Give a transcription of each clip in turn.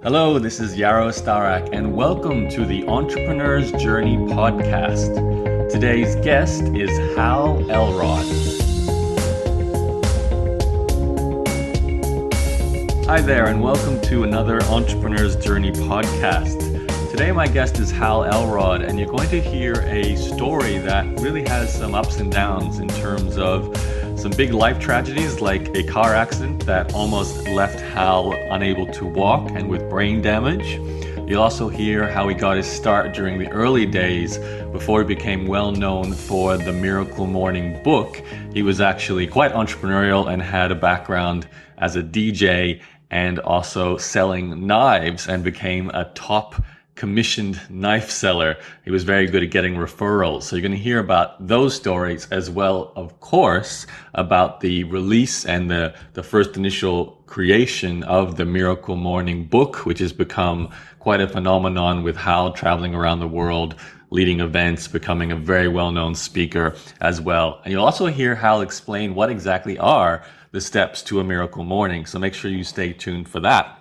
Hello, this is Yaro Starak, and welcome to the Entrepreneur's Journey podcast. Today's guest is Hal Elrod. Hi there, and welcome to another Entrepreneur's Journey podcast. Today, my guest is Hal Elrod, and you're going to hear a story that really has some ups and downs in terms of some big life tragedies, like a car accident that almost left Hal unable to walk and with brain damage. You'll also hear how he got his start during the early days before he became well known for the Miracle Morning book. He was actually quite entrepreneurial and had a background as a DJ and also selling knives, and became a top commissioned knife seller. He was very good at getting referrals. So you're going to hear about those stories, as well, of course, about the release and the first initial creation of the Miracle Morning book, which has become quite a phenomenon, with Hal traveling around the world, leading events, becoming a very well-known speaker as well. And you'll also hear Hal explain what exactly are the steps to a miracle morning. So make sure you stay tuned for that.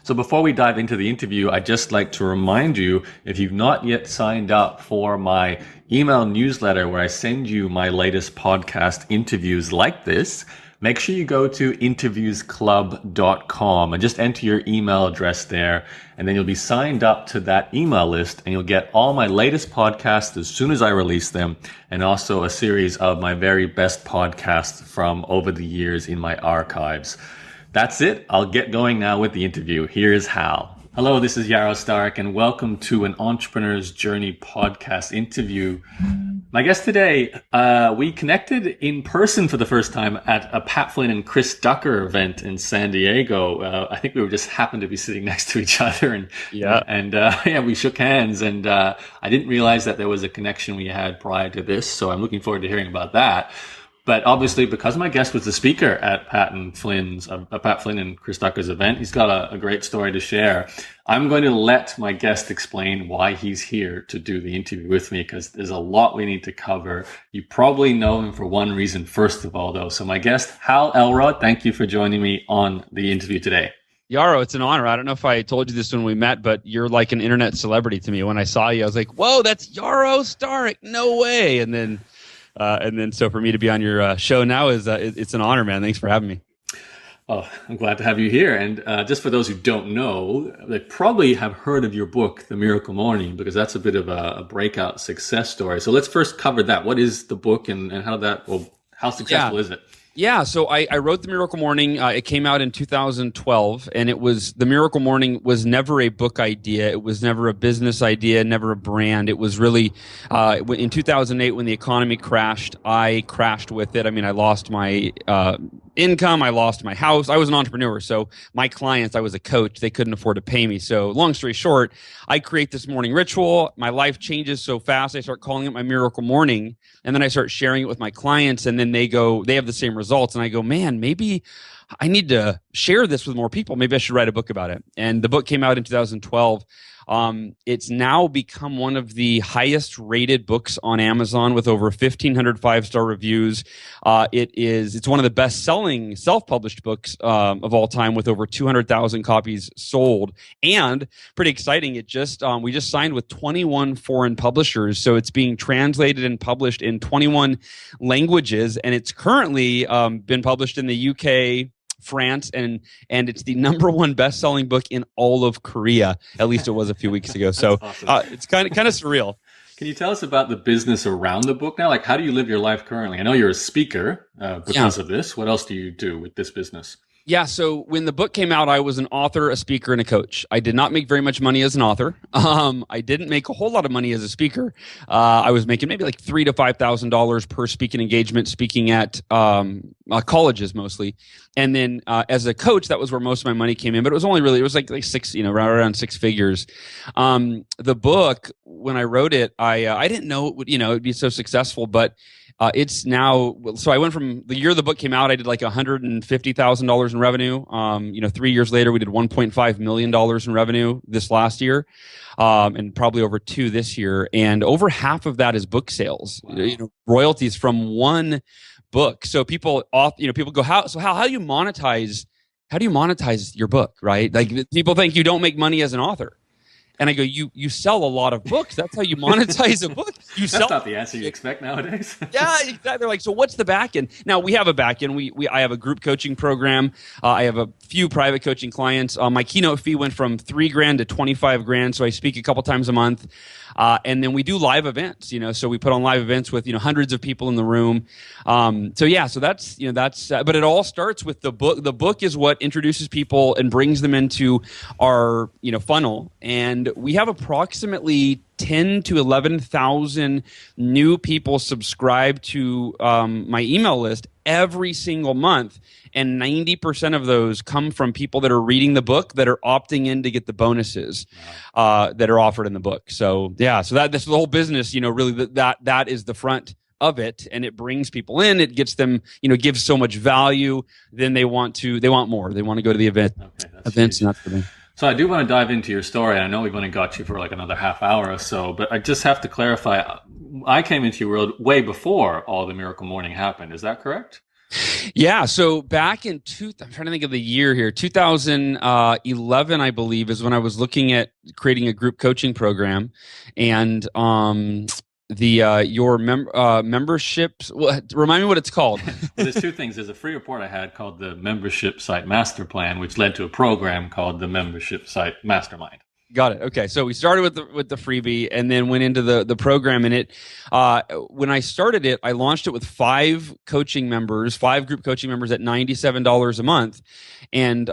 So before we dive into the interview, I'd just like to remind you, if you've not yet signed up for my email newsletter where I send you my latest podcast interviews like this, make sure you go to interviewsclub.com and just enter your email address there, and then you'll be signed up to that email list, and you'll get all my latest podcasts as soon as I release them, and also a series of my very best podcasts from over the years in my archives. That's it. I'll get going now with the interview. Here's Hal. Hello, this is Yaro Starak, and welcome to an Entrepreneur's Journey podcast interview. My guest today, we connected in person for the first time at a Pat Flynn and Chris Ducker event in San Diego. I think we were just happened to be sitting next to each other, and we shook hands, and I didn't realize that there was a connection we had prior to this. So I'm looking forward to hearing about that. But obviously, because my guest was the speaker at Pat Flynn and Chris Ducker's event, he's got a great story to share. I'm going to let my guest explain why he's here to do the interview with me, because there's a lot we need to cover. You probably know him for one reason, first of all, though. So my guest, Hal Elrod, thank you for joining me on the interview today. Yaro, it's an honor. I don't know if I told you this when we met, but you're like an internet celebrity to me. When I saw you, I was like, whoa, that's Yaro Starak. No way. And then so for me to be on your show now it's an honor, man. Thanks for having me. Oh, I'm glad to have you here. And just for those who don't know, they probably have heard of your book, The Miracle Morning, because that's a bit of a breakout success story. So let's first cover that. What is the book, and how successful is it? Yeah, so I wrote The Miracle Morning. It came out in 2012, and The Miracle Morning was never a book idea. It was never a business idea, never a brand. It was really, in 2008 when the economy crashed, I crashed with it. I mean, I lost my income, I lost my house. I was an entrepreneur, so my clients, I was a coach, they couldn't afford to pay me. So long story short, I create this morning ritual. My life changes so fast, I start calling it my Miracle Morning, and then I start sharing it with my clients, and then they have the same results, and I go, man, maybe I need to share this with more people. Maybe I should write a book about it. And the book came out in 2012. It's now become one of the highest rated books on Amazon with over 1,500 five-star reviews. It's one of the best-selling self-published books of all time, with over 200,000 copies sold. And pretty exciting, we just signed with 21 foreign publishers, so it's being translated and published in 21 languages, and it's currently been published in the UK, France, and it's the number one best-selling book in all of Korea. At least it was a few weeks ago. So awesome. It's kind of surreal. Can you tell us about the business around the book now? Like, how do you live your life currently? I know you're a speaker because of this. What else do you do with this business? Yeah, so when the book came out, I was an author, a speaker, and a coach. I did not make very much money as an author. I didn't make a whole lot of money as a speaker. I was making maybe like $3,000 to $5,000 per speaking engagement, speaking at colleges mostly. And then as a coach, that was where most of my money came in. But it was like six, around six figures. The book, when I wrote it, I didn't know it would be so successful, but it's now, so I went from the year the book came out, I did like $150,000 in revenue. 3 years later, we did $1.5 million in revenue this last year, and probably over two this year. And over half of that is book sales, wow. Royalties from one book. So people go, how do you monetize how do you monetize your book, right? Like people think you don't make money as an author. And I go, you sell a lot of books. That's how you monetize a book. You That's sell. not the answer you expect nowadays. Yeah, exactly. They're like, so what's the back end? Now we have a back end. I have a group coaching program. I have a few private coaching clients. My keynote fee went from $3,000 to $25,000. So I speak a couple times a month. And then we do live events, so we put on live events with, hundreds of people in the room. So that's, but it all starts with the book. The book is what introduces people and brings them into our, funnel. And we have approximately 10 to 11,000 new people subscribe to my email list every single month. And 90% of those come from people that are reading the book that are opting in to get the bonuses that are offered in the book. So that's the whole business, really that is the front of it, and it brings people in, it gets them, gives so much value, then they want more. They want to go to the events, huge. And that's the thing. So I do want to dive into your story. I know we've only got you for like another half hour or so, but I just have to clarify. I came into your world way before all the Miracle Morning happened. Is that correct? Yeah. So back in I'm trying to think of the year here, 2011, I believe, is when I was looking at creating a group coaching program, and your memberships. Well, remind me what it's called. Well, there's two things. There's a free report I had called the Membership Site Master Plan, which led to a program called the Membership Site Mastermind. Got it. Okay, so we started with the freebie, and then went into the program. And it, when I started it, I launched it with 5 group coaching members at $97 a month. And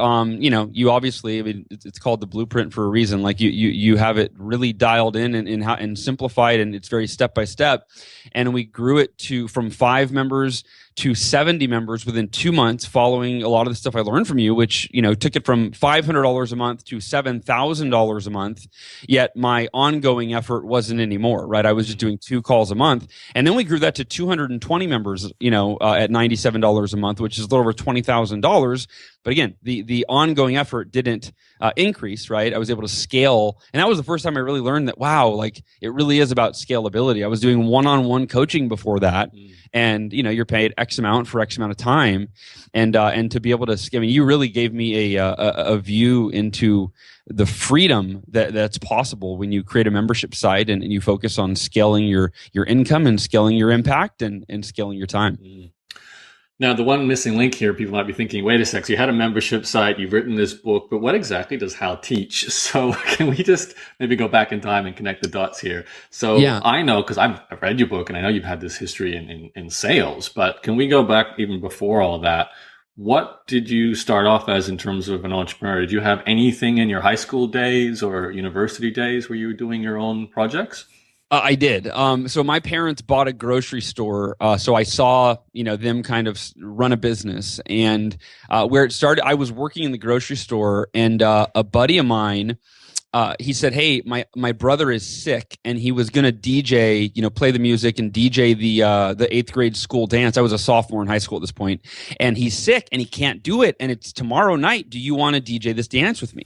you obviously, I mean, it's called the blueprint for a reason. Like you have it really dialed in and simplified, and it's very step by step. And we grew it from 5 members to 70 members within 2 months, following a lot of the stuff I learned from you, which, took it from $500 a month to $7,000 a month. Yet my ongoing effort wasn't anymore, right? I was just doing 2 calls a month. And then we grew that to 220 members, at $97 a month, which is a little over $20,000. But again, the ongoing effort didn't increase, right? I was able to scale. And that was the first time I really learned that, wow, like it really is about scalability. I was doing one-on-one coaching before that. And, you're paid X amount for X amount of time. And to be able to, you really gave me a view into the freedom that's possible when you create a membership site and you focus on scaling your income and scaling your impact and scaling your time. Now, the one missing link here, people might be thinking, wait a sec, so you had a membership site, you've written this book, but what exactly does Hal teach? So can we just maybe go back in time and connect the dots here? So I know, because I've read your book and I know you've had this history in sales, but can we go back even before all of that? What did you start off as in terms of an entrepreneur? Did you have anything in your high school days or university days where you were doing your own projects? I did. So my parents bought a grocery store. So I saw, them kind of run a business. And where it started, I was working in the grocery store, and a buddy of mine, he said, "Hey, my brother is sick, and he was going to DJ, play the music and DJ the 8th grade school dance." I was a sophomore in high school at this point, and he's sick and he can't do it, and it's tomorrow night. Do you want to DJ this dance with me?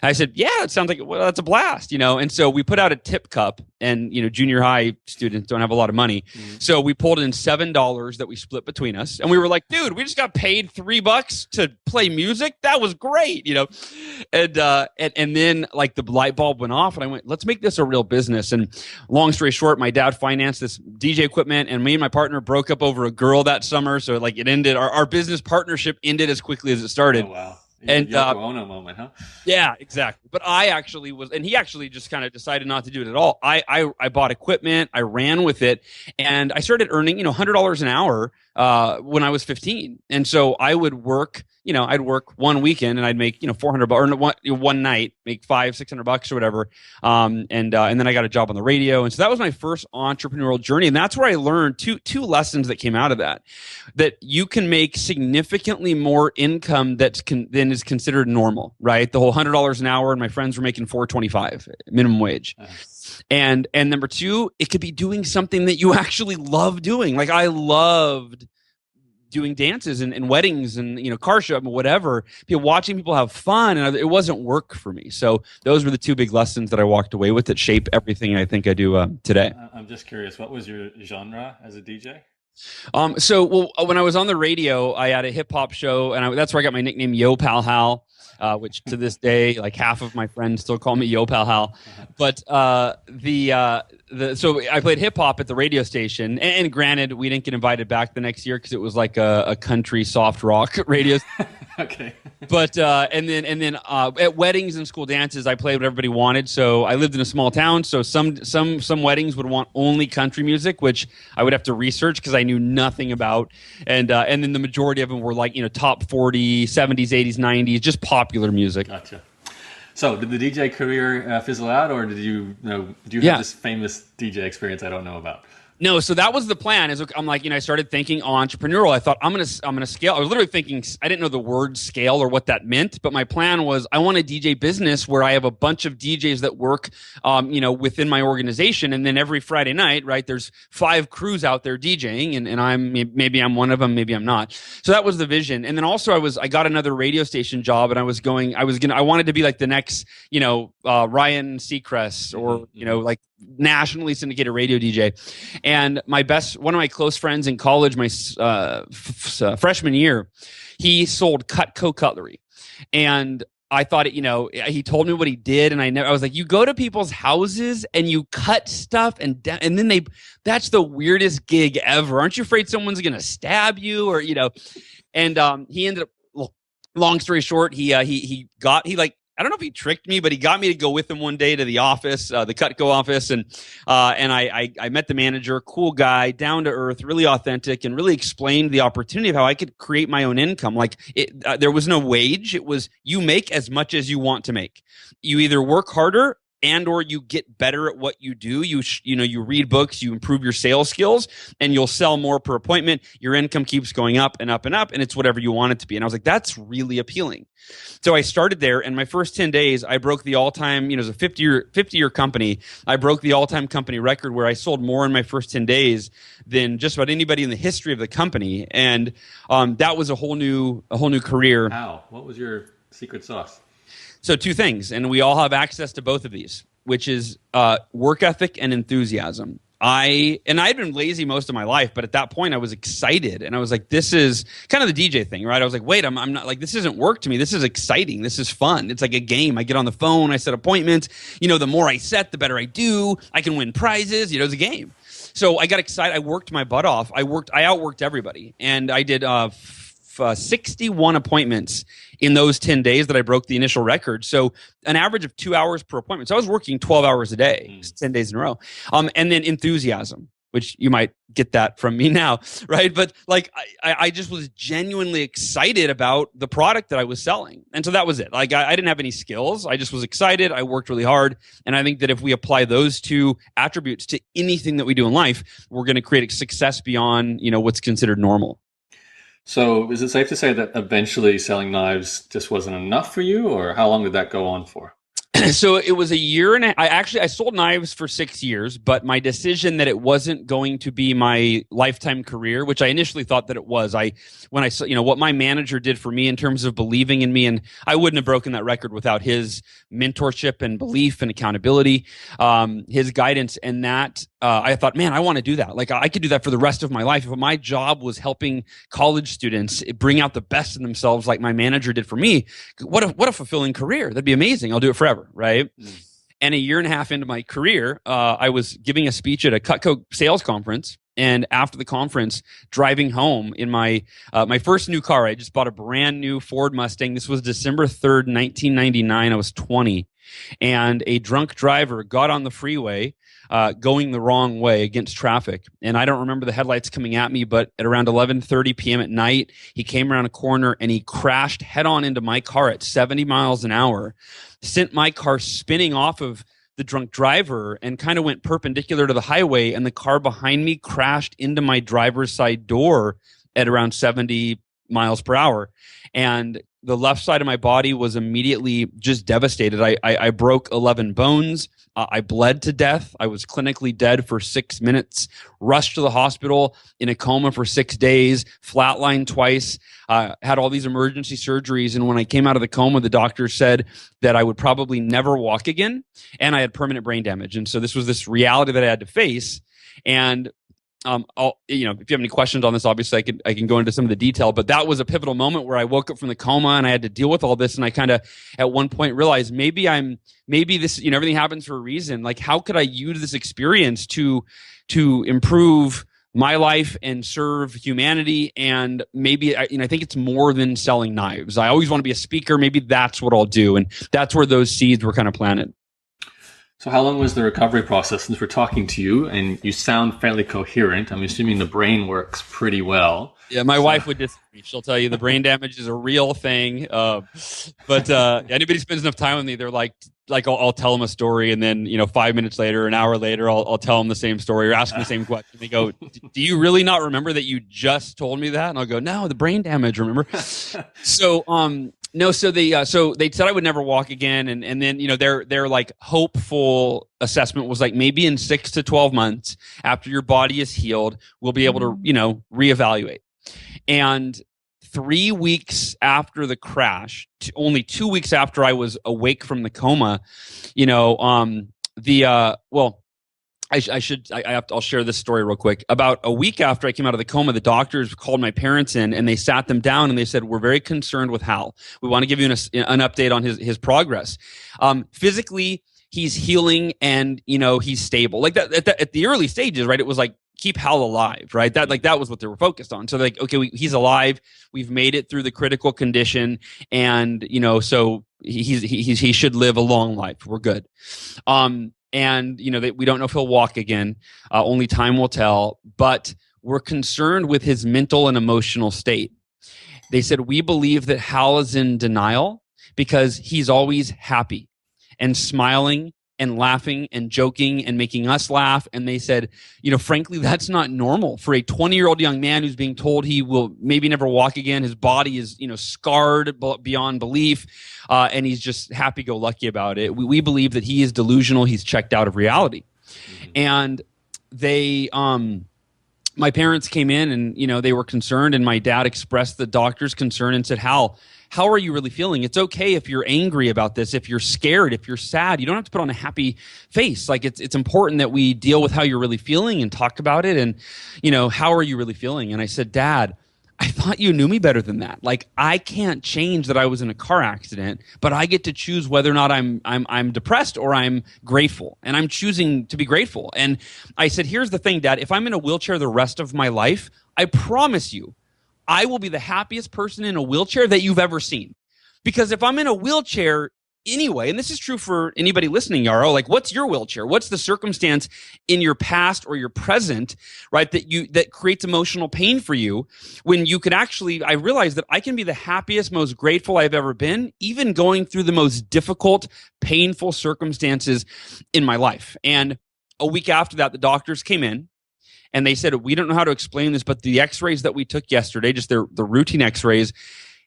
I said, yeah, it sounds like, well, that's a blast, And so we put out a tip cup, and, junior high students don't have a lot of money. So we pulled in $7 that we split between us. And we were like, dude, we just got paid $3 to play music. That was great, And then like the light bulb went off, and I went, let's make this a real business. And long story short, my dad financed this DJ equipment, and me and my partner broke up over a girl that summer. So like it ended, our business partnership ended as quickly as it started. Oh, wow. And Yoko Ono moment, huh? Yeah, exactly. But I actually was, and he actually just kind of decided not to do it at all. I bought equipment, I ran with it, and I started earning, $100 an hour when I was 15. And so I would work, I'd work one weekend and I'd make, $400 or one night, make $500-$600 or whatever. And then I got a job on the radio. And so that was my first entrepreneurial journey. And that's where I learned two lessons that came out of that you can make significantly more income than is considered normal, right? The whole $100 an hour, and my friends were making $4.25 minimum wage. And number 2, it could be doing something that you actually love doing. Like I loved doing dances and weddings and car show, whatever. Watching people have fun, and it wasn't work for me. So those were the 2 big lessons that I walked away with that shape everything I think I do today. I'm just curious, what was your genre as a DJ? When I was on the radio, I had a hip hop show, and that's where I got my nickname Yo Pal Hal, which to this day, like half of my friends still call me Yo Pal Hal. But so I played hip hop at the radio station, and granted, we didn't get invited back the next year because it was like a country soft rock radio. Okay. But and then at weddings and school dances, I played what everybody wanted. So I lived in a small town, so some weddings would want only country music, which I would have to research because I knew nothing about. And then the majority of them were like top 40, 70s, 80s, 90s, just popular music. Gotcha. So did the DJ career fizzle out, or did you have this famous DJ experience I don't know about? No, so that was the plan. I'm like, I started thinking entrepreneurial. I thought I'm gonna scale. I was literally thinking, I didn't know the word scale or what that meant, but my plan was I want a DJ business where I have a bunch of DJs that work, within my organization, and then every Friday night, right, there's 5 crews out there DJing, and maybe I'm one of them, maybe I'm not. So that was the vision. And then also I got another radio station job, and I wanted to be like the next, Ryan Seacrest or like nationally syndicated radio DJ. And one of my close friends in college, my freshman year, he sold Cutco cutlery. And I thought, he told me what he did, and I was like, you go to people's houses and you cut stuff, and then that's the weirdest gig ever. Aren't you afraid someone's going to stab you or, And he ended up, long story short, I don't know if he tricked me, but he got me to go with him one day to the office, the Cutco office, and I met the manager, cool guy, down to earth, really authentic, and really explained the opportunity of how I could create my own income. Like there was no wage; it was you make as much as you want to make. You either work harder and or you get better at what you do. You read books, you improve your sales skills, and you'll sell more per appointment. Your income keeps going up and up and up, and it's whatever you want it to be. And I was like, that's really appealing. So I started there, and my first 10 days, I broke the all-time, it was a 50-year company. I broke the all-time company record where I sold more in my first 10 days than just about anybody in the history of the company. And that was a whole new career. Wow. What was your secret sauce? So 2 things, and we all have access to both of these, which is work ethic and enthusiasm. I'd been lazy most of my life, but at that point I was excited, and I was like, this is kind of the DJ thing, right? I was like, wait, I'm not like, this isn't work to me. This is exciting. This is fun. It's like a game. I get on the phone, I set appointments. The more I set, the better I do. I can win prizes. It's a game. So I got excited. I worked my butt off. I outworked everybody, and I did 61 appointments in those 10 days that I broke the initial record. So an average of 2 hours per appointment. So I was working 12 hours a day, 10 days in a row. And then enthusiasm, which you might get that from me now, right? But like, I just was genuinely excited about the product that I was selling. And so that was it. Like, I didn't have any skills. I just was excited. I worked really hard. And I think that if we apply those 2 attributes to anything that we do in life, we're going to create a success beyond, what's considered normal. So is it safe to say that eventually selling knives just wasn't enough for you, or how long did that go on for? So it was a year and I sold knives for 6 years, but my decision that it wasn't going to be my lifetime career, which I initially thought that it was. When I saw, what my manager did for me in terms of believing in me, and I wouldn't have broken that record without his mentorship and belief and accountability, his guidance, and that I thought, man, I want to do that. Like, I could do that for the rest of my life. If my job was helping college students bring out the best in themselves, like my manager did for me, what a fulfilling career. That'd be amazing. I'll do it forever. Right. And a year and a half into my career, I was giving a speech at a Cutco sales conference. And after the conference, driving home in my first new car, I just bought a brand new Ford Mustang. This was December 3rd, 1999. I was 20. And a drunk driver got on the freeway going the wrong way against traffic. And I don't remember the headlights coming at me, but at around 11:30 p.m. at night, he came around a corner and he crashed head on into my car at 70 miles an hour, sent my car spinning off of the drunk driver and kind of went perpendicular to the highway, and the car behind me crashed into my driver's side door at around 70 miles per hour. And the left side of my body was immediately just devastated. I broke 11 bones. I bled to death. I was clinically dead for 6 minutes, rushed to the hospital in a coma for 6 days, flatlined twice, had all these emergency surgeries. And when I came out of the coma, the doctor said that I would probably never walk again, and I had permanent brain damage. And so this was this reality that I had to face. And if you have any questions on this, obviously I can go into some of the detail, but that was a pivotal moment where I woke up from the coma and I had to deal with all this. And I kind of at one point realized maybe this, everything happens for a reason. Like, how could I use this experience to improve my life and serve humanity? And maybe, I think it's more than selling knives. I always want to be a speaker. Maybe that's what I'll do. And that's where those seeds were kind of planted. So how long was the recovery process? Since we're talking to you and you sound fairly coherent, I'm assuming the brain works pretty well. Yeah, my wife would disagree. She'll tell you the brain damage is a real thing. But anybody spends enough time with me, they're like I'll tell them a story, and then 5 minutes later, an hour later, I'll tell them the same story or ask them the same question. They go, "Do you really not remember that you just told me that?" And I'll go, "No, the brain damage. Remember?" So no, so they said I would never walk again, and then their like hopeful assessment was like maybe in 6 to 12 months after your body is healed, we'll be able to reevaluate. And 3 weeks after the crash, only 2 weeks after I was awake from the coma, I'll share this story real quick. About a week after I came out of the coma, the doctors called my parents in and they sat them down and they said, "We're very concerned with Hal. We want to give you an update on his progress. Physically, he's healing and he's stable." Like that at the early stages, right? It was like, keep Hal alive, right? That was what they were focused on. So like, okay, he's alive. We've made it through the critical condition, and so he should live a long life. We're good. And we don't know if he'll walk again. Only time will tell. But we're concerned with his mental and emotional state. They said, "We believe that Hal is in denial because he's always happy and smiling and laughing and joking and making us laugh." And they said, frankly, that's not normal for a 20-year-old young man who's being told he will maybe never walk again. His body is, scarred beyond belief. And he's just happy-go-lucky about it. We believe that he is delusional. He's checked out of reality. Mm-hmm. And they, my parents came in and, they were concerned, and my dad expressed the doctor's concern and said, "Hal, how are you really feeling? It's okay if you're angry about this, if you're scared, if you're sad. You don't have to put on a happy face. Like it's important that we deal with how you're really feeling and talk about it. And, how are you really feeling?" And I said, "Dad, I thought you knew me better than that. Like, I can't change that I was in a car accident, but I get to choose whether or not I'm depressed or I'm grateful. And I'm choosing to be grateful." And I said, "Here's the thing, Dad. If I'm in a wheelchair the rest of my life, I promise you, I will be the happiest person in a wheelchair that you've ever seen. Because if I'm in a wheelchair anyway," and this is true for anybody listening, Yaro, like, what's your wheelchair? What's the circumstance in your past or your present, right, that creates emotional pain for you, when you could actually, I realized that I can be the happiest, most grateful I've ever been, even going through the most difficult, painful circumstances in my life. And a week after that, the doctors came in, and they said, "We don't know how to explain this, but the x-rays that we took yesterday, just the routine x-rays,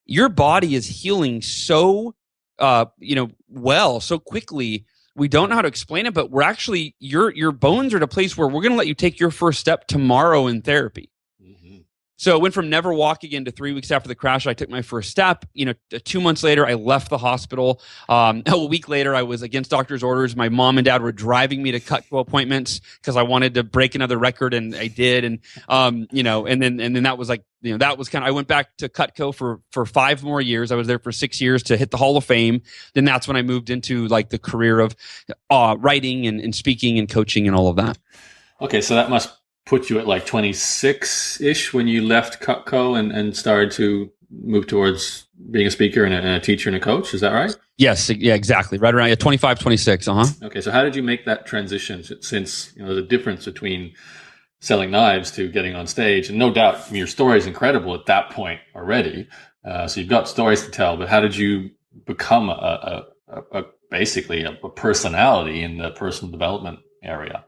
your body is healing so so quickly. We don't know how to explain it, but we're actually, your bones are at a place where we're going to let you take your first step tomorrow in therapy." Mm-hmm. So it went from never walk again to 3 weeks after the crash, I took my first step. 2 months later, I left the hospital. A week later, I was against doctor's orders. My mom and dad were driving me to Cutco appointments because I wanted to break another record, and I did. And and then that was like, that was kind of, I went back to Cutco for 5 more years. I was there for 6 years to hit the Hall of Fame. Then that's when I moved into like the career of writing and speaking and coaching and all of that. Okay, so that must put you at like 26-ish when you left Cutco and started to move towards being a speaker and a teacher and a coach. Is that right? Yes. Yeah, exactly. Right around 25, 26. Okay, so how did you make that transition, since the difference between selling knives to getting on stage? And no doubt, your story is incredible at that point already. So you've got stories to tell, but how did you become basically a personality in the personal development area?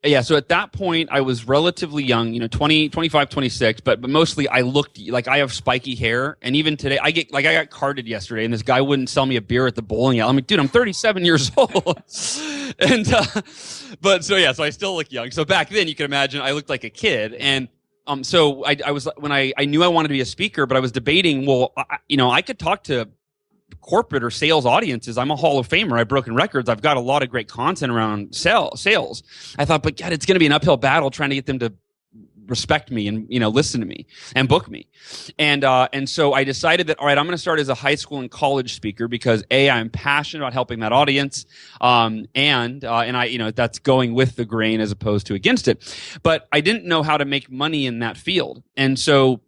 Yeah, so at that point, I was relatively young, 20, 25, 26, but mostly I looked like, I have spiky hair. And even today, I got carded yesterday, and this guy wouldn't sell me a beer at the bowling alley. I'm like, dude, I'm 37 years old. And, so I still look young. So back then, you can imagine, I looked like a kid. And so I was, when I knew I wanted to be a speaker, but I was debating, I could talk to corporate or sales audiences. I'm a Hall of Famer. I've broken records. I've got a lot of great content around sales. I thought, but God, it's going to be an uphill battle trying to get them to respect me and listen to me and book me. And so I decided that, all right, I'm going to start as a high school and college speaker because I'm passionate about helping that audience, and I that's going with the grain as opposed to against it. But I didn't know how to make money in that field, and so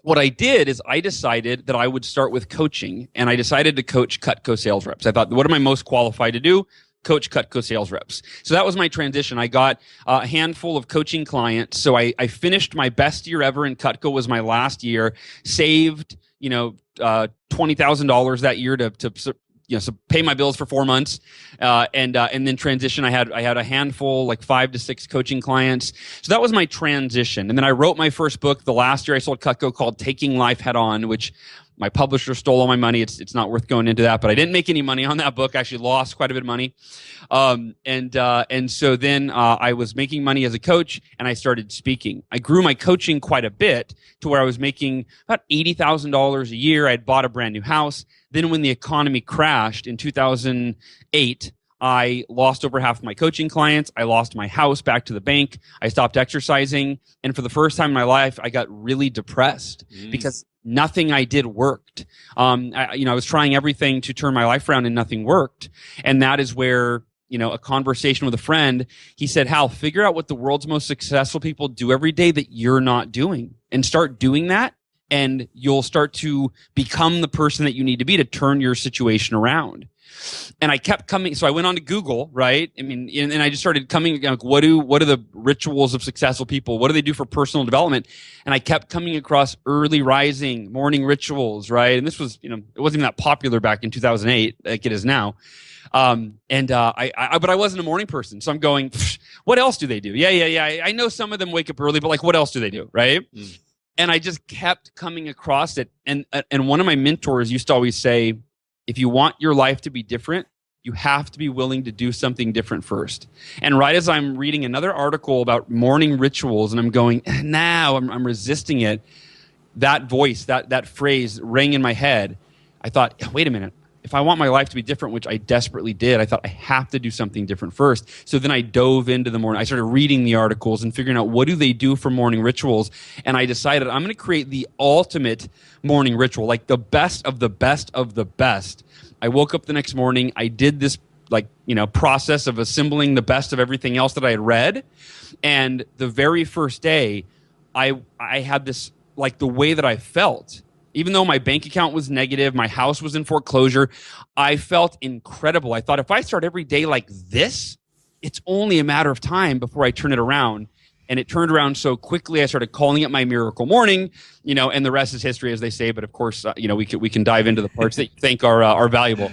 what I did is I decided that I would start with coaching, and I decided to coach Cutco sales reps. I thought, what am I most qualified to do? Coach Cutco sales reps. So that was my transition. I got a handful of coaching clients. So I finished my best year ever in Cutco, was my last year, saved, $20,000 that year to pay my bills for 4 months, and then transition. I had a handful, like 5 to 6 coaching clients. So that was my transition. And then I wrote my first book the last year I sold Cutco, called Taking Life Head On, which my publisher stole all my money. It's not worth going into that, but I didn't make any money on that book. I actually lost quite a bit of money. And so then I was making money as a coach, and I started speaking. I grew my coaching quite a bit to where I was making about $80,000 a year. I had bought a brand new house. Then when the economy crashed in 2008, I lost over half of my coaching clients. I lost my house back to the bank. I stopped exercising. And for the first time in my life, I got really depressed because nothing I did worked. I was trying everything to turn my life around and nothing worked. And that is where, a conversation with a friend, he said, Hal, figure out what the world's most successful people do every day that you're not doing, and start doing that. And you'll start to become the person that you need to be to turn your situation around. And I kept coming. So I went on to Google, right? And I just started coming, like, what are the rituals of successful people? What do they do for personal development? And I kept coming across early rising, morning rituals, right? And this was, it wasn't even that popular back in 2008 like it is now. But I wasn't a morning person. So I'm going, what else do they do? Yeah. I know some of them wake up early, but like, what else do they do? Right. And I just kept coming across it. And one of my mentors used to always say, if you want your life to be different, you have to be willing to do something different first. And right as I'm reading another article about morning rituals, and I'm going, now I'm resisting it, that voice, that phrase rang in my head. I thought, wait a minute. If I want my life to be different, which I desperately did, I thought I have to do something different first. So then I dove into the morning. I started reading the articles and figuring out what do they do for morning rituals. And I decided I'm going to create the ultimate morning ritual, like the best of the best of the best. I woke up the next morning. I did this process of assembling the best of everything else that I had read. And the very first day, I had this, like, the way that I felt. Even though my bank account was negative, my house was in foreclosure, I felt incredible. I thought, if I start every day like this, it's only a matter of time before I turn it around. And it turned around so quickly, I started calling it my miracle morning, and the rest is history, as they say. But of course, we can dive into the parts that you think are valuable.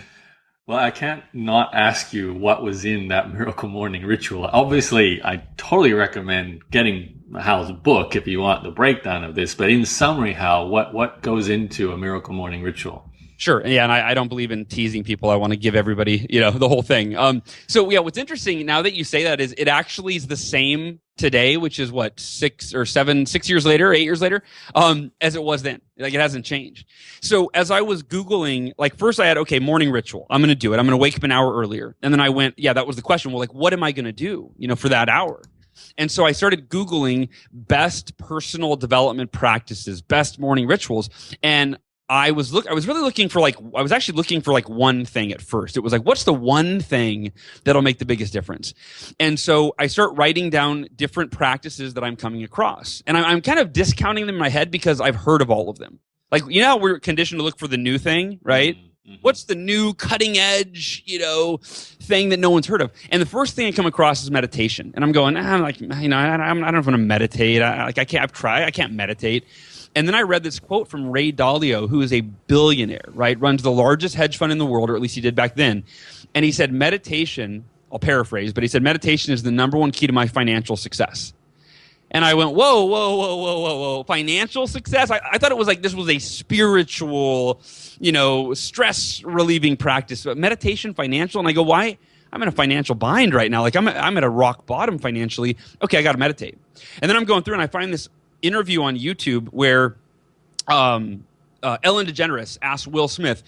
Well, I can't not ask you what was in that miracle morning ritual. Obviously, I totally recommend getting Hal's book if you want the breakdown of this. But in summary, Hal, what goes into a miracle morning ritual? Sure. Yeah, and I don't believe in teasing people. I want to give everybody, the whole thing. So yeah, what's interesting now that you say that is it actually is the same today, which is what, 6 years later, 8 years later, as it was then. Like, it hasn't changed. So as I was Googling, like, first I had, okay, morning ritual. I'm going to do it. I'm going to wake up an hour earlier. And then I went, yeah, that was the question. Well, like, what am I going to do, for that hour? And so I started Googling best personal development practices, best morning rituals. And I was actually looking for one thing at first. It was like, what's the one thing that'll make the biggest difference? And so I start writing down different practices that I'm coming across. And I'm kind of discounting them in my head because I've heard of all of them. Like, how we're conditioned to look for the new thing, right? Mm-hmm. What's the new cutting edge, thing that no one's heard of? And the first thing I come across is meditation. And I'm going, I don't want to meditate. I can't meditate. And then I read this quote from Ray Dalio, who is a billionaire, right? Runs the largest hedge fund in the world, or at least he did back then. And he said, meditation, I'll paraphrase, but he said, meditation is the number one key to my financial success. And I went, whoa. Financial success? I thought it was like this was a spiritual, stress relieving practice. But meditation, financial? And I go, why? I'm in a financial bind right now. Like, I'm at a rock bottom financially. Okay, I got to meditate. And then I'm going through and I find this interview on YouTube where Ellen DeGeneres asked Will Smith,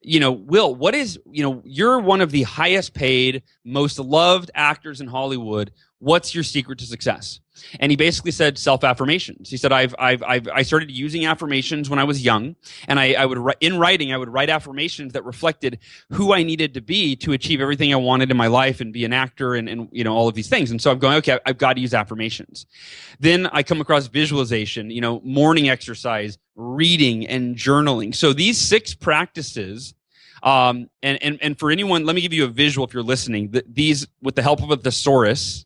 Will, what is, you're one of the highest paid, most loved actors in Hollywood. What's your secret to success? And he basically said self-affirmations. He said, I started using affirmations when I was young, and I would in writing, I would write affirmations that reflected who I needed to be to achieve everything I wanted in my life and be an actor and all of these things. And so I'm going, okay, I've got to use affirmations. Then I come across visualization, morning exercise, reading, and journaling. So these 6 practices, and for anyone, let me give you a visual if you're listening. These, with the help of a thesaurus,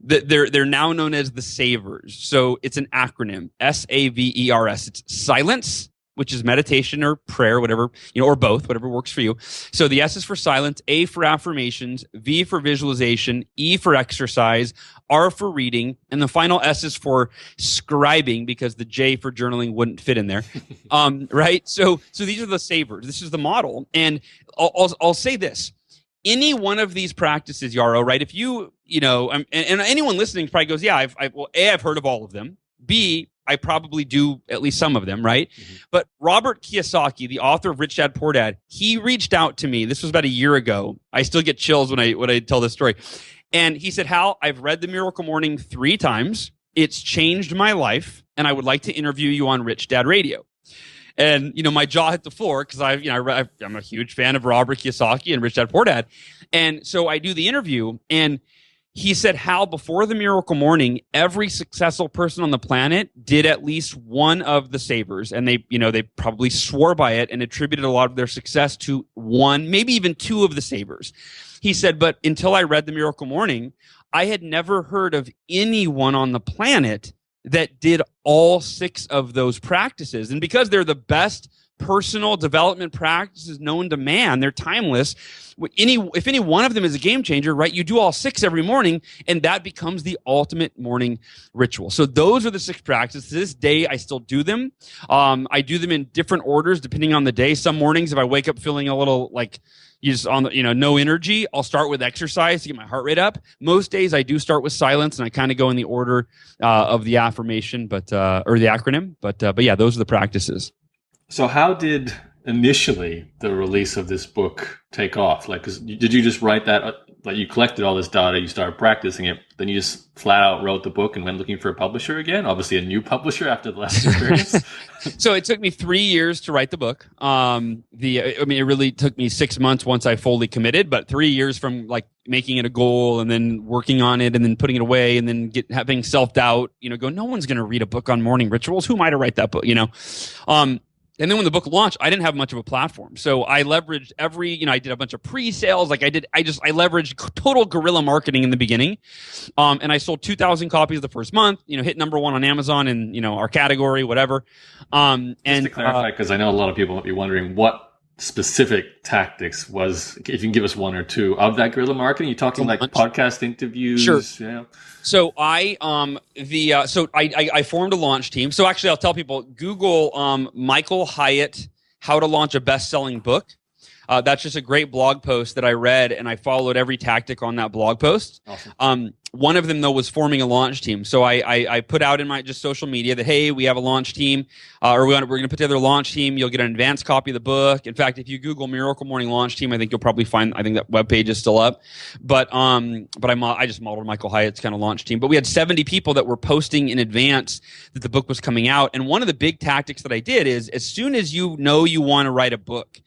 they're now known as the SAVERS. So it's an acronym, SAVERS. It's silence, which is meditation or prayer, whatever, or both, whatever works for you. So the S is for silence, A for affirmations, V for visualization, E for exercise, R for reading, and the final S is for scribing, because the J for journaling wouldn't fit in there. Right? So these are the SAVERS. This is the model. And I'll say this. Any one of these practices, Yaro, right? If you, and anyone listening probably goes, yeah, I've heard of all of them. B, I probably do at least some of them, right? Mm-hmm. But Robert Kiyosaki, the author of Rich Dad Poor Dad, he reached out to me. This was about a year ago. I still get chills when I tell this story. And he said, Hal, I've read The Miracle Morning 3 times. It's changed my life, and I would like to interview you on Rich Dad Radio. And, my jaw hit the floor because I'm a huge fan of Robert Kiyosaki and Rich Dad Poor Dad. And so I do the interview, and he said, Hal, before The Miracle Morning, every successful person on the planet did at least one of the SAVERS. And they probably swore by it and attributed a lot of their success to one, maybe even 2 of the SAVERS. He said, but until I read The Miracle Morning, I had never heard of anyone on the planet that did all 6 of those practices. And because they're the best personal development practices known to man, they're timeless. If any one of them is a game changer, right? You do all 6 every morning, and that becomes the ultimate morning ritual. So those are the 6 practices. To this day, I still do them. I do them in different orders depending on the day. Some mornings, if I wake up feeling a little like no energy, I'll start with exercise to get my heart rate up. Most days I do start with silence, and I kind of go in the order of the affirmation, or the acronym. But yeah, those are the practices. So how did initially the release of this book take off? Did you just write that, you collected all this data, you started practicing it, then you just flat out wrote the book and went looking for a publisher again? Obviously a new publisher after the last experience. So it took me 3 years to write the book. It really took me 6 months once I fully committed, but 3 years from making it a goal and then working on it and then putting it away and then having self-doubt, no one's going to read a book on morning rituals. Who am I to write that book, And then when the book launched, I didn't have much of a platform. So I leveraged I did a bunch of pre-sales. I leveraged total guerrilla marketing in the beginning. And I sold 2,000 copies the first month, hit number 1 on Amazon in, our category, whatever. Just to clarify, because I know a lot of people might be wondering what specific tactics was, if you can give us 1 or 2 of that guerrilla marketing. You're talking podcast interviews. Sure. Yeah. So I formed a launch team. So actually, I'll tell people, Google Michael Hyatt, how to launch a best-selling book. That's just a great blog post that I read, and I followed every tactic on that blog post. Awesome. One of them, though, was forming a launch team. So I put out in my just social media that, hey, we have a launch team, or we're going to put together a launch team. You'll get an advanced copy of the book. In fact, if you Google Miracle Morning Launch Team, I think you'll probably find, I think that webpage is still up. But I just modeled Michael Hyatt's kind of launch team. But we had 70 people that were posting in advance that the book was coming out. And one of the big tactics that I did is, as soon as you want to write a book,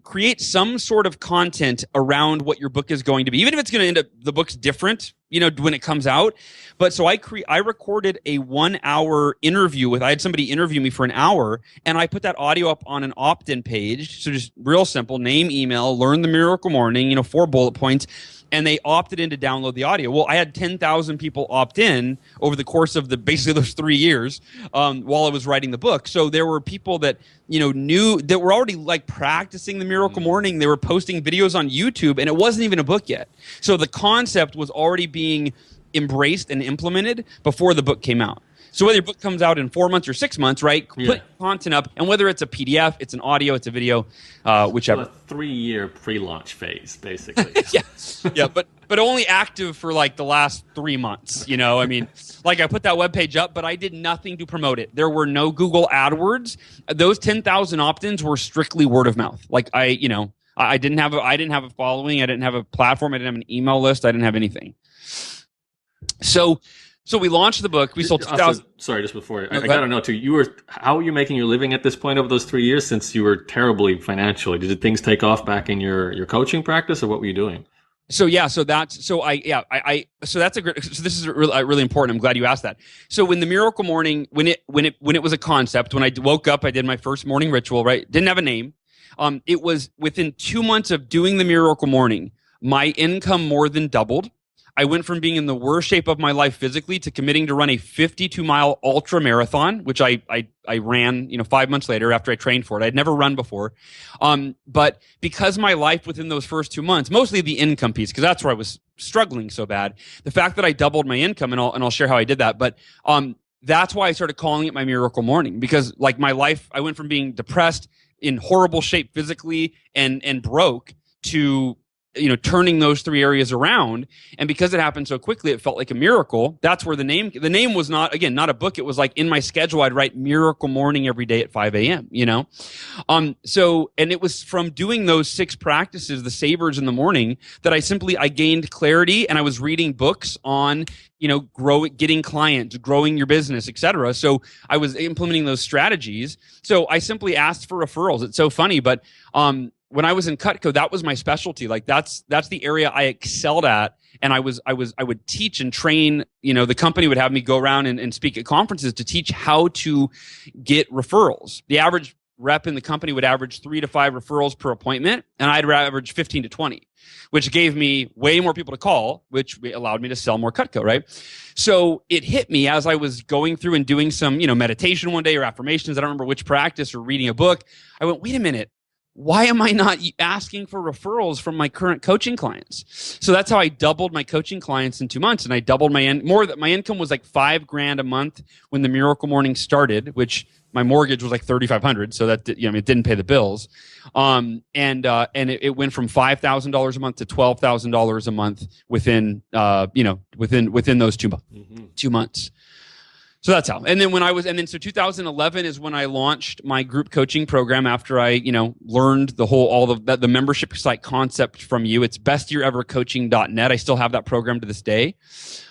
create some sort of content around what your book is going to be, even if it's going to end up, the book's different, when it comes out. But so I recorded a 1-hour interview I had somebody interview me for an hour, and I put that audio up on an opt-in page. So just real simple, name, email, learn the Miracle Morning, 4 bullet points. And they opted in to download the audio. Well, I had 10,000 people opt in over the course of basically those 3 years while I was writing the book. So there were people that knew that were already practicing the Miracle Morning. They were posting videos on YouTube, and it wasn't even a book yet. So the concept was already being embraced and implemented before the book came out. So whether your book comes out in 4 months or 6 months, right? Yeah. Put content up, and whether it's a PDF, it's an audio, it's a video, whichever. So a 3-year pre-launch phase, basically. yeah, but only active for the last 3 months. I put that webpage up, but I did nothing to promote it. There were no Google AdWords. Those 10,000 opt-ins were strictly word of mouth. I didn't have a following. I didn't have a platform. I didn't have an email list. I didn't have anything. So we launched the book. We sold 2,000. Sorry, just before, No, I got to know too, how were you making your living at this point over those 3 years since you were terribly financially? Did things take off back in your coaching practice, or what were you doing? So that's a great. So this is really important. I'm glad you asked that. So when the Miracle Morning, when it was a concept, when I woke up, I did my first morning ritual. Right, didn't have a name. It was within 2 months of doing the Miracle Morning, my income more than doubled. I went from being in the worst shape of my life physically to committing to run a 52-mile ultra marathon, which I ran, 5 months later after I trained for it. I'd never run before. But because my life within those first 2 months, mostly the income piece, because that's where I was struggling so bad, the fact that I doubled my income, and I'll share how I did that. But that's why I started calling it my Miracle Morning, because like my life, I went from being depressed, in horrible shape physically, and broke, to turning those three areas around. And because it happened so quickly, it felt like a miracle. That's where the name was not a book. It was like in my schedule, I'd write Miracle Morning every day at 5 a.m., So, and it was from doing those 6 practices, the savers in the morning, that I gained clarity, and I was reading books on, getting clients, growing your business, etc. So I was implementing those strategies. So I simply asked for referrals. It's so funny, but, when I was in Cutco, that was my specialty. Like that's the area I excelled at. And I would teach and train, the company would have me go around and speak at conferences to teach how to get referrals. The average rep in the company would average 3 to 5 referrals per appointment, and I'd average 15 to 20, which gave me way more people to call, which allowed me to sell more Cutco, right? So it hit me as I was going through and doing some, meditation one day, or affirmations. I don't remember which practice, or reading a book. I went, wait a minute. Why am I not asking for referrals from my current coaching clients? So that's how I doubled my coaching clients in 2 months, and I doubled my income was like $5,000 a month when the Miracle Morning started, which my mortgage was like $3,500, so that it didn't pay the bills, and it went from $5,000 a month to $12,000 a month within within those 2 months. So that's how. And then so 2011 is when I launched my group coaching program, after I, learned the membership site concept from you. It's bestyearevercoaching.net. I still have that program to this day.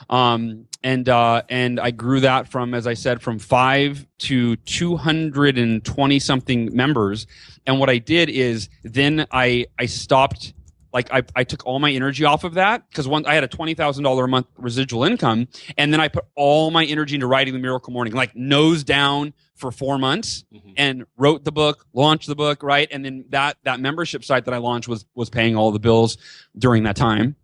And I grew that from, as I said, from 5 to 220 something members. And what I did is then I stopped. Like I took all my energy off of that, because I had a $20,000 a month residual income, and then I put all my energy into writing the Miracle Morning, like nose down for 4 months, and wrote the book, launched the book, right? And then that membership site that I launched was paying all the bills during that time,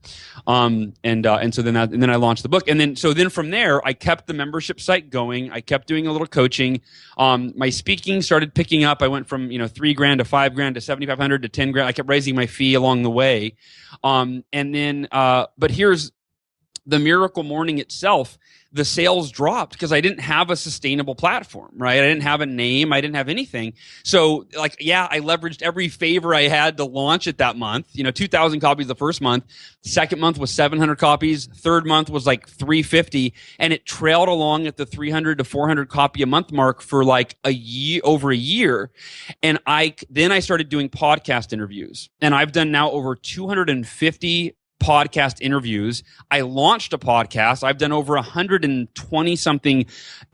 and so then I launched the book, and then from there I kept the membership site going. I kept doing a little coaching. My speaking started picking up. I went from $3,000 to $5,000 to $7,500 to $10,000. I kept raising my fee along the way, and then but here's the Miracle Morning itself. The sales dropped because I didn't have a sustainable platform, right? I didn't have a name. I didn't have anything. So I leveraged every favor I had to launch it that month. 2,000 copies the first month. Second month was 700 copies. Third month was like 350. And it trailed along at the 300 to 400 copy a month mark for like over a year. And then I started doing podcast interviews. And I've done now over 250 podcast interviews. I launched a podcast. I've done over 120 something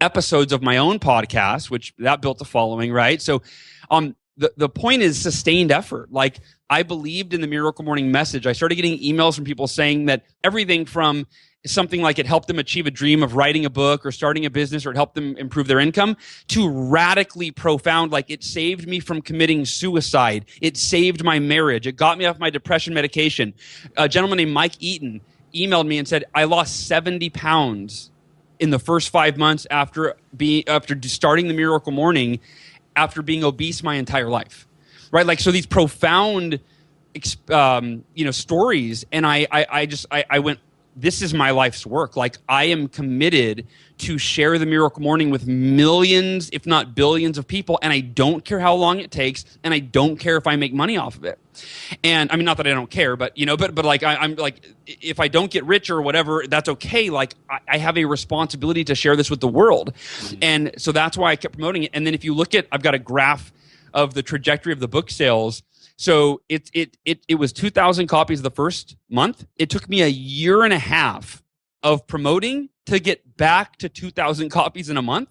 episodes of my own podcast, which that built a following, right? So the point is sustained effort. Like, I believed in the Miracle Morning message. I started getting emails from people saying that everything from something like it helped them achieve a dream of writing a book or starting a business, or it helped them improve their income, to radically profound, like it saved me from committing suicide. It saved my marriage. It got me off my depression medication. A gentleman named Mike Eaton emailed me and said, I lost 70 pounds in the first 5 months after starting the Miracle Morning, after being obese my entire life. Right? Like, so these profound, stories. And I went, this is my life's work. Like, I am committed to share the Miracle Morning with millions, if not billions of people. And I don't care how long it takes. And I don't care if I make money off of it. And I mean, not that I don't care, but, but like, I'm like, if I don't get rich or whatever, that's okay. Like, I have a responsibility to share this with the world. And so that's why I kept promoting it. And then if you look at, I've got a graph of the trajectory of the book sales. So it was 2,000 copies the first month. It took me a year and a half of promoting to get back to 2,000 copies in a month.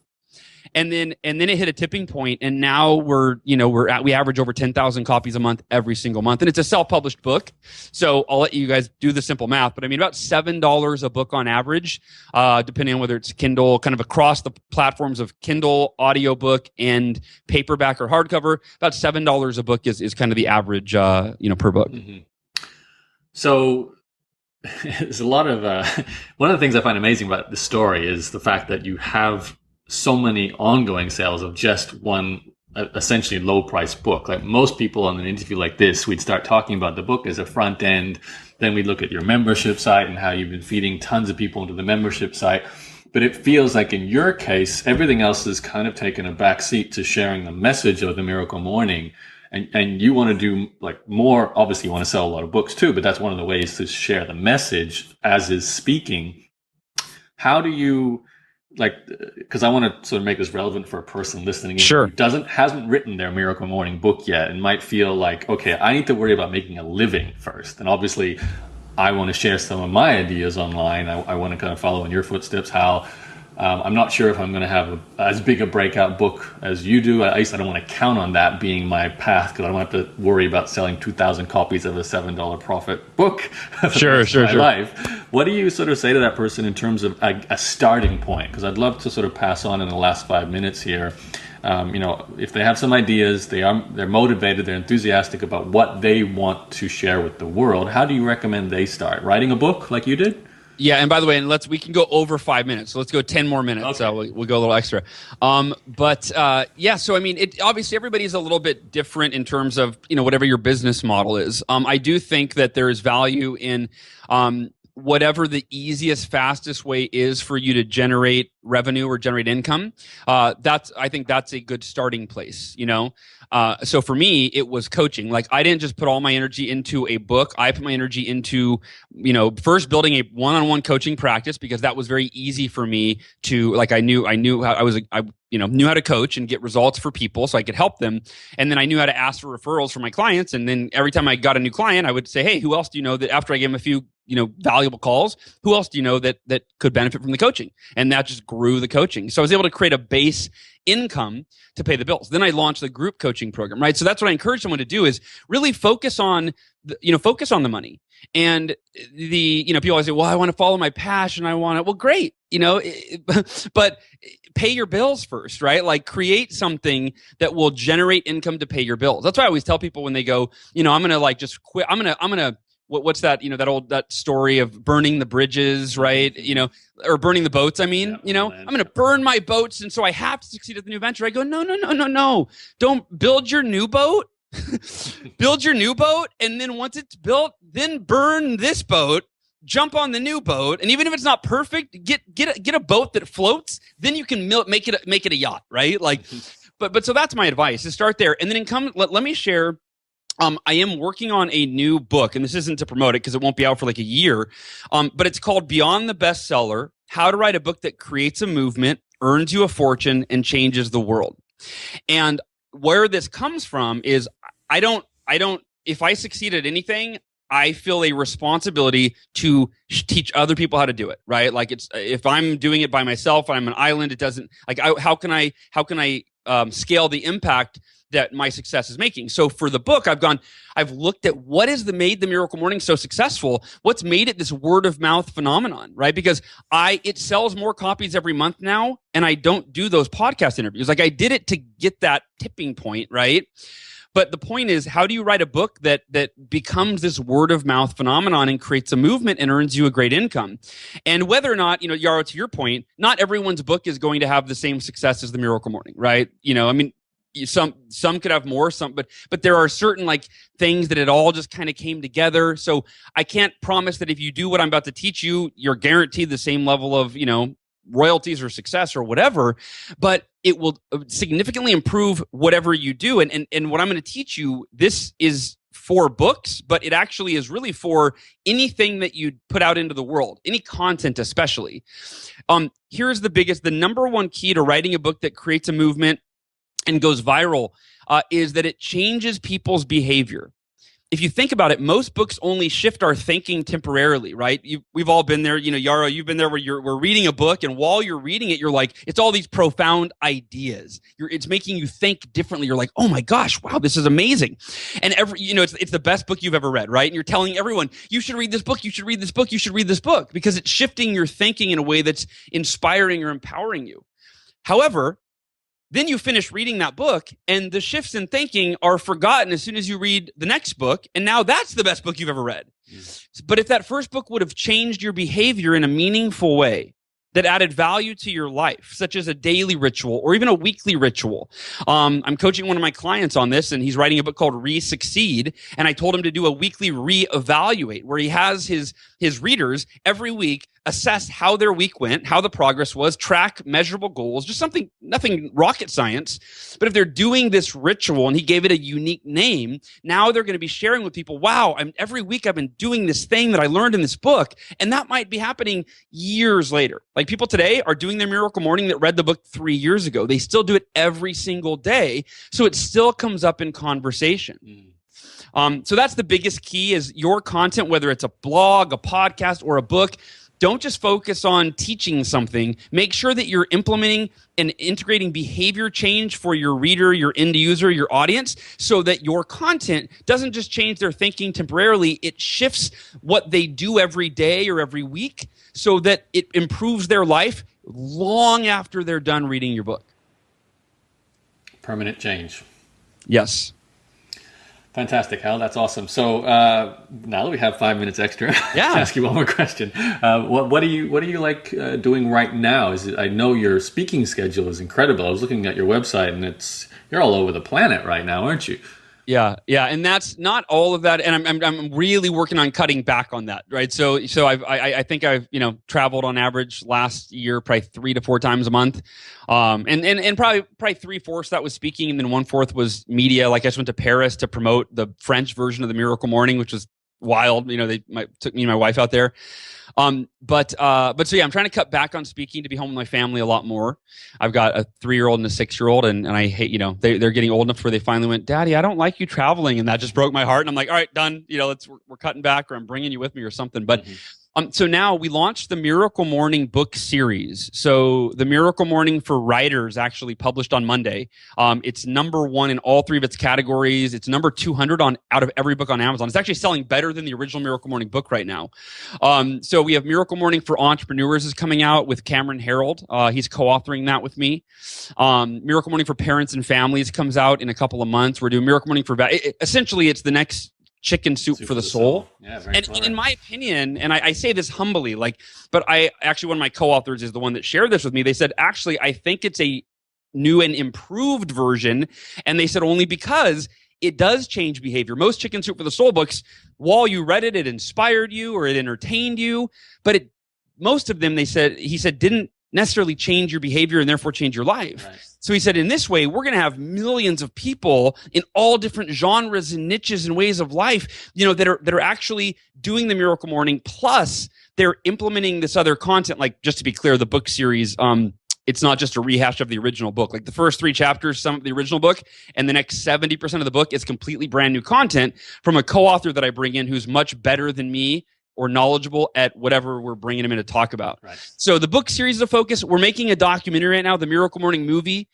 And then it hit a tipping point, and now we average over 10,000 copies a month every single month, and it's a self-published book. So I'll let you guys do the simple math, but I mean about $7 a book on average, depending on whether it's Kindle, kind of across the platforms of Kindle, audiobook, and paperback or hardcover. About $7 a book is kind of the average, per book. Mm-hmm. So there's a lot of one of the things I find amazing about the story is the fact that you have so many ongoing sales of just one essentially low price book. Like most people on an interview like this, we'd start talking about the book as a front end. Then we'd look at your membership site and how you've been feeding tons of people into the membership site. But it feels like in your case, everything else has kind of taken a back seat to sharing the message of the Miracle Morning. And you want to do like more, obviously you want to sell a lot of books too, but that's one of the ways to share the message as is speaking. How do you, because I want to sort of make this relevant for a person listening in Sure. who hasn't written their Miracle Morning book yet and might feel like, okay, I need to worry about making a living first. And obviously I want to share some of my ideas online. I want to kind of follow in your footsteps, Hal. I'm not sure if I'm going to have as big a breakout book as you do. At least I don't want to count on that being my path, because I don't have to worry about selling 2,000 copies of a $7 profit book for my life. What do you sort of say to that person in terms of a starting point? Because I'd love to sort of pass on in the last 5 minutes here. If they have some ideas, they're motivated, they're enthusiastic about what they want to share with the world. How do you recommend they start? Writing a book like you did? Yeah, and by the way, we can go over 5 minutes, so let's go 10 more minutes. Okay. We'll go a little extra. So I mean, obviously everybody's a little bit different in terms of whatever your business model is. I do think that there is value in whatever the easiest, fastest way is for you to generate revenue or generate income. I think that's a good starting place. So for me, it was coaching. Like I didn't just put all my energy into a book. I put my energy into, first building a one-on-one coaching practice, because that was very easy for me to, like, I knew how I knew how to coach and get results for people so I could help them. And then I knew how to ask for referrals for my clients. And then every time I got a new client, I would say, hey, who else do you know that, after I gave them a few, valuable calls, who else do you know that could benefit from the coaching? And that just grew the coaching. So I was able to create a base income to pay the bills. Then I launched the group coaching program, right? So that's what I encourage someone to do, is really focus on the money. And people always say, well, I want to follow my passion. Well, great. But pay your bills first, right? Like create something that will generate income to pay your bills. That's why I always tell people when they go, I'm going to just quit. I'm going to, what's that, that story of burning the bridges, right? Or burning the boats. I mean, I'm going to burn my boats. And so I have to succeed at the new venture. I go, no. Don't build your new boat. Build your new boat. And then once it's built, then burn this boat, jump on the new boat. And even if it's not perfect, get a boat that floats. Then you can make it a yacht, right? Like, but so that's my advice, is start there. And then let me share. I am working on a new book, and this isn't to promote it because it won't be out for like a year, but it's called Beyond the Bestseller: How to Write a Book That Creates a Movement, Earns You a Fortune, and Changes the World. And where this comes from is I don't, if I succeed at anything, I feel a responsibility to teach other people how to do it, right? Like if I'm doing it by myself, I'm an island, it doesn't, like, how can I scale the impact that my success is making? So for the book, I've looked at what has made the Miracle Morning so successful. What's made it this word of mouth phenomenon, right? Because it sells more copies every month now, and I don't do those podcast interviews. Like I did it to get that tipping point, right? But the point is, how do you write a book that becomes this word of mouth phenomenon and creates a movement and earns you a great income? And whether or not, Yaro, to your point, not everyone's book is going to have the same success as the Miracle Morning, right? I mean, some could have more, but there are certain like things that it all just kind of came together. So I can't promise that if you do what I'm about to teach you, you're guaranteed the same level of, royalties or success or whatever, but it will significantly improve whatever you do. And what I'm going to teach you, this is for books, but it actually is really for anything that you put out into the world, any content especially. Here's the number one key to writing a book that creates a movement and goes viral, is that it changes people's behavior. if you think about it, most books only shift our thinking temporarily, right? We've all been there. You know, Yaro, you've been there where we're reading a book, and while you're reading it, you're like, it's all these profound ideas. It's making you think differently. You're like, oh my gosh, wow, this is amazing. And it's the best book you've ever read, right? And you're telling everyone, you should read this book, you should read this book, you should read this book, because it's shifting your thinking in a way that's inspiring or empowering you. However, then you finish reading that book, and the shifts in thinking are forgotten as soon as you read the next book, and now that's the best book you've ever read. But if that first book would have changed your behavior in a meaningful way that added value to your life, such as a daily ritual or even a weekly ritual. I'm coaching one of my clients on this, and he's writing a book called Re-Succeed, and I told him to do a weekly re-evaluate where he has his readers every week assess how their week went, how the progress was, track measurable goals, just nothing rocket science. But if they're doing this ritual, and he gave it a unique name, now they're going to be sharing with people, wow, every week I've been doing this thing that I learned in this book. And that might be happening years later. Like people today are doing their Miracle Morning that read the book 3 years ago. They still do it every single day. So it still comes up in conversation. So that's the biggest key is your content, whether it's a blog, a podcast, or a book. Don't just focus on teaching something. Make sure that you're implementing and integrating behavior change for your reader, your end user, your audience, so that your content doesn't just change their thinking temporarily. It shifts what they do every day or every week so that it improves their life long after they're done reading your book. Permanent change. Yes. Fantastic, Hal. That's awesome. So now that we have 5 minutes extra, yeah. I'll ask you one more question. What do you like doing right now? I know your speaking schedule is incredible. I was looking at your website, and you're all over the planet right now, aren't you? Yeah, and that's not all of that, and I'm really working on cutting back on that, right? So I think I've traveled on average last year probably 3 to 4 times a month, and probably 3/4 that was speaking, and then 1/4 was media. Like I just went to Paris to promote the French version of the Miracle Morning, which was wild. They took me and my wife out there. But so yeah, I'm trying to cut back on speaking to be home with my family a lot more. I've got a 3-year-old and a 6-year-old, and I hate, they're getting old enough where they finally went, Daddy, I don't like you traveling. And that just broke my heart. And I'm like, all right, done. We're cutting back, or I'm bringing you with me or something. But so now we launched the Miracle Morning book series. So the Miracle Morning for Writers actually published on Monday. It's #1 in all 3 of its categories. It's number 200 out of every book on Amazon. It's actually selling better than the original Miracle Morning book right now. So we have Miracle Morning for Entrepreneurs is coming out with Cameron Harold. He's co-authoring that with me. Miracle Morning for Parents and Families comes out in a couple of months. We're doing Miracle Morning for essentially it's the next chicken soup for the soul. Yeah, very clever. In my opinion, and I say this humbly, but I actually, one of my co-authors is the one that shared this with me. They said, actually, I think it's a new and improved version. And they said only because it does change behavior. Most chicken soup for the soul books, while you read it, it inspired you or it entertained you. But most of them, he said, didn't necessarily change your behavior and therefore change your life. Right. So he said, in this way, we're going to have millions of people in all different genres and niches and ways of life, that are actually doing the Miracle Morning. Plus, they're implementing this other content. Like, just to be clear, the book series, it's not just a rehash of the original book. Like the first 3 chapters, some of the original book, and the next 70% of the book is completely brand new content from a co-author that I bring in who's much better than me or knowledgeable at whatever we're bringing him in to talk about. Right. So the book series is a focus. We're making a documentary right now, the Miracle Morning movie.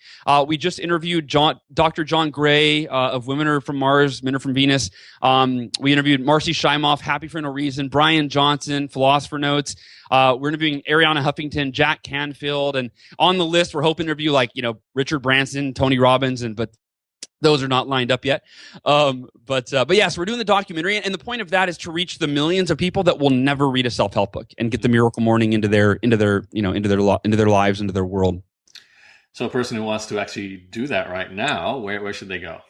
We just interviewed Dr. John Gray of Women Are From Mars, Men Are From Venus. We interviewed Marcy Shimoff, Happy for No Reason, Brian Johnson, Philosopher Notes. We're interviewing Ariana Huffington, Jack Canfield, and on the list, we're hoping to interview Richard Branson, Tony Robbins, but those are not lined up yet. But yeah, so we're doing the documentary, and the point of that is to reach the millions of people that will never read a self-help book and get the Miracle Morning into their lives, into their world. So a person who wants to actually do that right now, where should they go?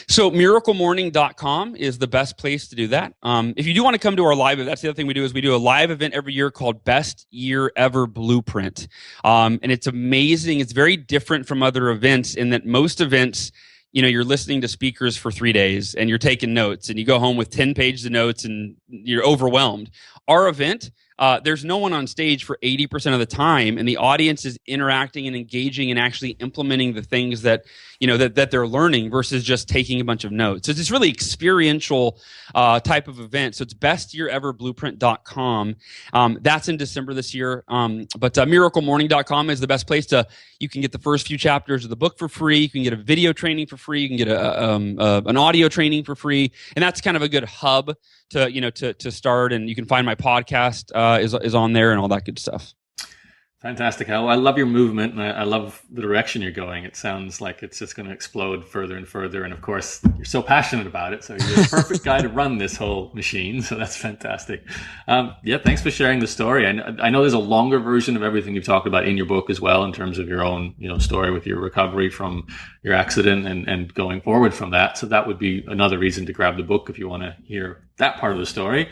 So miraclemorning.com is the best place to do that. If you do want to come to our live event, that's the other thing we do is we do a live event every year called Best Year Ever Blueprint. And it's amazing. It's very different from other events in that most events, you're listening to speakers for 3 days and you're taking notes and you go home with 10 pages of notes and you're overwhelmed. Our event, there's no one on stage for 80% of the time, and the audience is interacting and engaging and actually implementing the things that that they're learning versus just taking a bunch of notes. So it's this really experiential type of event. So it's bestyeareverblueprint.com. That's in December this year. But miraclemorning.com is the best place you can get the first few chapters of the book for free. You can get a video training for free. You can get an audio training for free. And that's kind of a good hub to start. And you can find my podcast is on there and all that good stuff. Fantastic, Hal. I love your movement, and I love the direction you're going. It sounds like it's just going to explode further and further. And of course, you're so passionate about it, so you're the perfect guy to run this whole machine. So that's fantastic. Thanks for sharing the story. I know there's a longer version of everything you've talked about in your book as well, in terms of your own story with your recovery from your accident and going forward from that. So that would be another reason to grab the book if you want to hear that part of the story.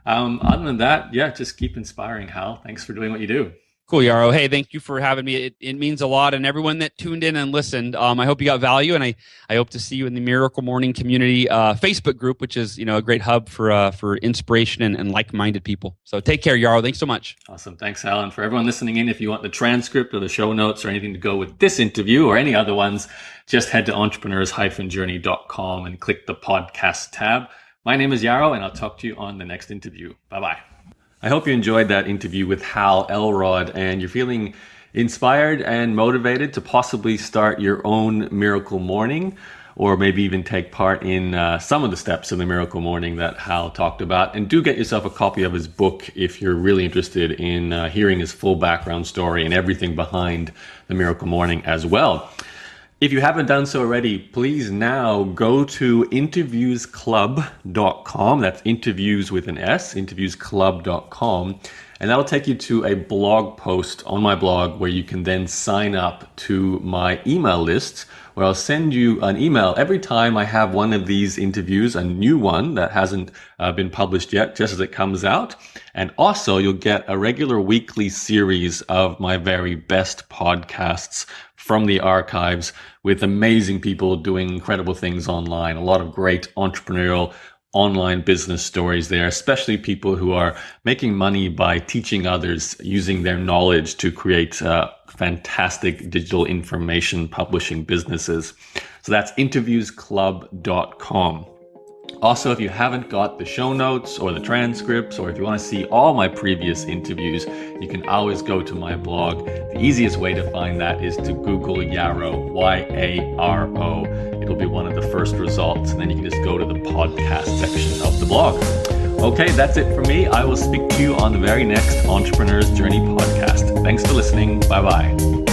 Other than that, just keep inspiring, Hal. Thanks for doing what you do. Cool, Yaro. Hey, thank you for having me. It means a lot. And everyone that tuned in and listened, I hope you got value. And I hope to see you in the Miracle Morning Community Facebook group, which is a great hub for inspiration and like-minded people. So take care, Yaro. Thanks so much. Awesome. Thanks, Hal. And for everyone listening in, if you want the transcript or the show notes or anything to go with this interview or any other ones, just head to entrepreneurs-journey.com and click the podcast tab. My name is Yaro, and I'll talk to you on the next interview. Bye-bye. I hope you enjoyed that interview with Hal Elrod and you're feeling inspired and motivated to possibly start your own miracle morning, or maybe even take part in some of the steps in the miracle morning that Hal talked about. And do get yourself a copy of his book if you're really interested in hearing his full background story and everything behind the miracle morning as well. If you haven't done so already, please now go to interviewsclub.com. That's interviews with an S, interviewsclub.com. And that'll take you to a blog post on my blog where you can then sign up to my email list, where I'll send you an email every time I have one of these interviews, a new one that hasn't been published yet, just as it comes out. And also you'll get a regular weekly series of my very best podcasts from the archives with amazing people doing incredible things online. A lot of great entrepreneurial online business stories there, especially people who are making money by teaching others using their knowledge to create fantastic digital information publishing businesses. So that's interviewsclub.com. Also, if you haven't got the show notes or the transcripts, or if you want to see all my previous interviews, you can always go to my blog. The easiest way to find that is to Google Yaro, Y-A-R-O. It'll be one of the first results, and then you can just go to the podcast section of the blog. Okay, that's it for me. I will speak to you on the very next Entrepreneur's Journey podcast. Thanks for listening. Bye-bye.